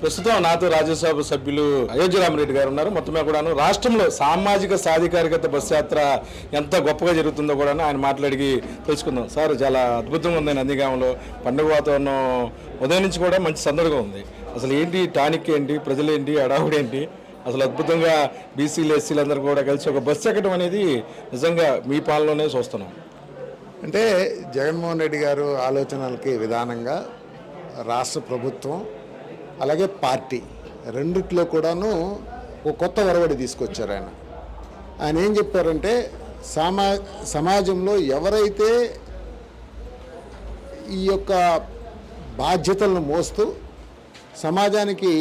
ప్రస్తుతం నాతో రాజ్యసభ సభ్యులు అయోధ్య రామరెడ్డి గారు ఉన్నారు. మొత్తమే కూడాను రాష్ట్రంలో సామాజిక సాధికారికత బస్ యాత్ర ఎంత గొప్పగా జరుగుతుందో కూడా ఆయన మాట్లాడి తెలుసుకుందాం. సార్, చాలా అద్భుతంగా ఉంది నందిగామలో. పండుగ వాతావరణం ఉదయం నుంచి కూడా మంచి సందడిగా ఉంది. అసలు ఏంటి టానిక్ ఏంటి, ప్రజలేంటి, అడావుడు ఏంటి, అసలు అద్భుతంగా బీసీలు ఎస్సీలు అందరూ కూడా కలిసి ఒక బస్సు ఎక్కడం అనేది నిజంగా మీ పాలనలోనే చూస్తున్నాం. అంటే జగన్మోహన్ రెడ్డి గారు ఆలోచనలకి విధానంగా రాష్ట్ర ప్రభుత్వం అలాగే పార్టీ రెండిట్లో కూడాను ఒక కొత్త ఒరవడి తీసుకొచ్చారు. ఆయన ఏం చెప్పారంటే సమాజంలో ఎవరైతే ఈ యొక్క బాధ్యతలను మోస్తూ సమాజానికి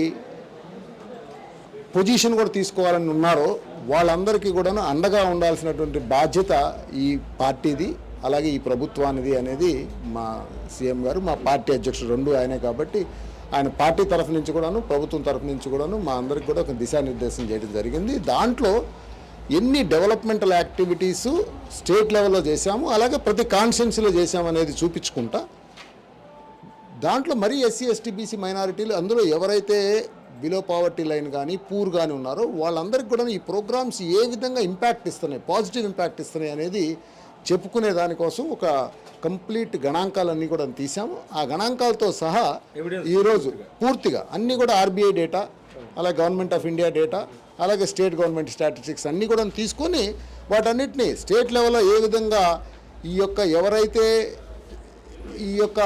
పొజిషన్ కూడా తీసుకోవాలని ఉన్నారో వాళ్ళందరికీ కూడాను అండగా ఉండాల్సినటువంటి బాధ్యత ఈ పార్టీది అలాగే ఈ ప్రభుత్వానిది అనేది మా సీఎం గారు, మా పార్టీ అధ్యక్షుడు రెండు ఆయనే కాబట్టి ఆయన పార్టీ తరఫు నుంచి కూడాను ప్రభుత్వం తరఫు నుంచి కూడాను మా అందరికి కూడా ఒక దిశానిర్దేశం చేయడం జరిగింది. దాంట్లో ఎన్ని డెవలప్మెంటల్ యాక్టివిటీసు స్టేట్ లెవెల్లో చేశాము, అలాగే ప్రతి కాన్స్టిట్యున్సీలో చేశామనేది చూపించుకుంటా దాంట్లో మరీ ఎస్సీ ఎస్టీ బీసీ మైనారిటీలు అందులో ఎవరైతే బిలో పావర్టీ లైన్ కానీ పూర్ కానీ ఉన్నారో వాళ్ళందరికీ కూడా ఈ ప్రోగ్రామ్స్ ఏ విధంగా ఇంపాక్ట్ ఇస్తున్నాయి, పాజిటివ్ ఇంపాక్ట్ ఇస్తున్నాయి అనేది చెప్పుకునే దానికోసం ఒక కంప్లీట్ గణాంకాలన్నీ కూడా తీసాము. ఆ గణాంకాలతో సహా ఈరోజు పూర్తిగా అన్నీ కూడా ఆర్బీఐ డేటా, అలాగే గవర్నమెంట్ ఆఫ్ ఇండియా డేటా, అలాగే స్టేట్ గవర్నమెంట్ స్టాటిస్టిక్స్ అన్నీ కూడా తీసుకొని వాటన్నిటిని స్టేట్ లెవెల్లో ఏ విధంగా ఈ యొక్క ఎవరైతే ఈ యొక్క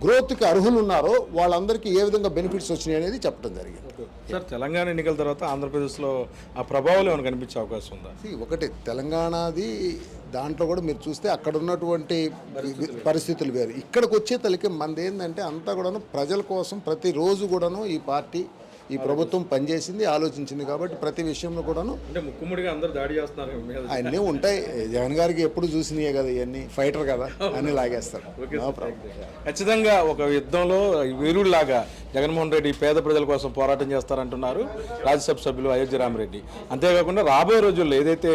గ్రోత్కి అర్హులు ఉన్నారో వాళ్ళందరికీ ఏ విధంగా బెనిఫిట్స్ వచ్చినాయి అనేది చెప్పడం జరిగింది. సార్, తెలంగాణ ఎన్నికల తర్వాత ఆంధ్రప్రదేశ్లో ఆ ప్రభావం ఏమైనా కనిపించే అవకాశం ఉందా? ఒకటి తెలంగాణది దాంట్లో కూడా మీరు చూస్తే అక్కడ ఉన్నటువంటి పరిస్థితులు వేరు. ఇక్కడికి వచ్చే తలకి మనది ఏంటంటే అంతా కూడాను ప్రజల కోసం ప్రతిరోజు కూడాను ఈ పార్టీ ఈ ప్రభుత్వం పనిచేసింది, ఆలోచించింది కాబట్టి ప్రతి విషయంలో కూడాను అంటే ముక్కుముడిగా అందరూ దాడి చేస్తున్నారు. అన్నీ ఉంటాయి. జగన్ గారికి ఎప్పుడు చూసినాయే కదా, ఇవన్నీ ఫైటర్ కదా, అన్నీ లాగేస్తారు. ఖచ్చితంగా ఒక యుద్ధంలో వీరుడిలాగా జగన్మోహన్ రెడ్డి పేద ప్రజల కోసం పోరాటం చేస్తారంటున్నారు రాజ్యసభ సభ్యులు అయోధ్య రామరెడ్డి. అంతేకాకుండా రాబోయే రోజుల్లో ఏదైతే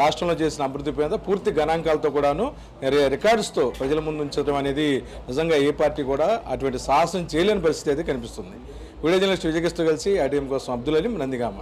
రాష్ట్రంలో చేసిన అభివృద్ధి పైన పూర్తి గణాంకాలతో కూడాను రికార్డ్స్తో ప్రజల ముందు ఉంచడం అనేది నిజంగా ఏ పార్టీ కూడా అటువంటి సాహసం చేయలేని పరిస్థితి అయితే కనిపిస్తుంది. వీడియో జర్నలిస్ట్ విజయకృష్ణ కలిసి ఆర్టీఎం కోసం అబ్దుల్ అలీం, నందిగామ.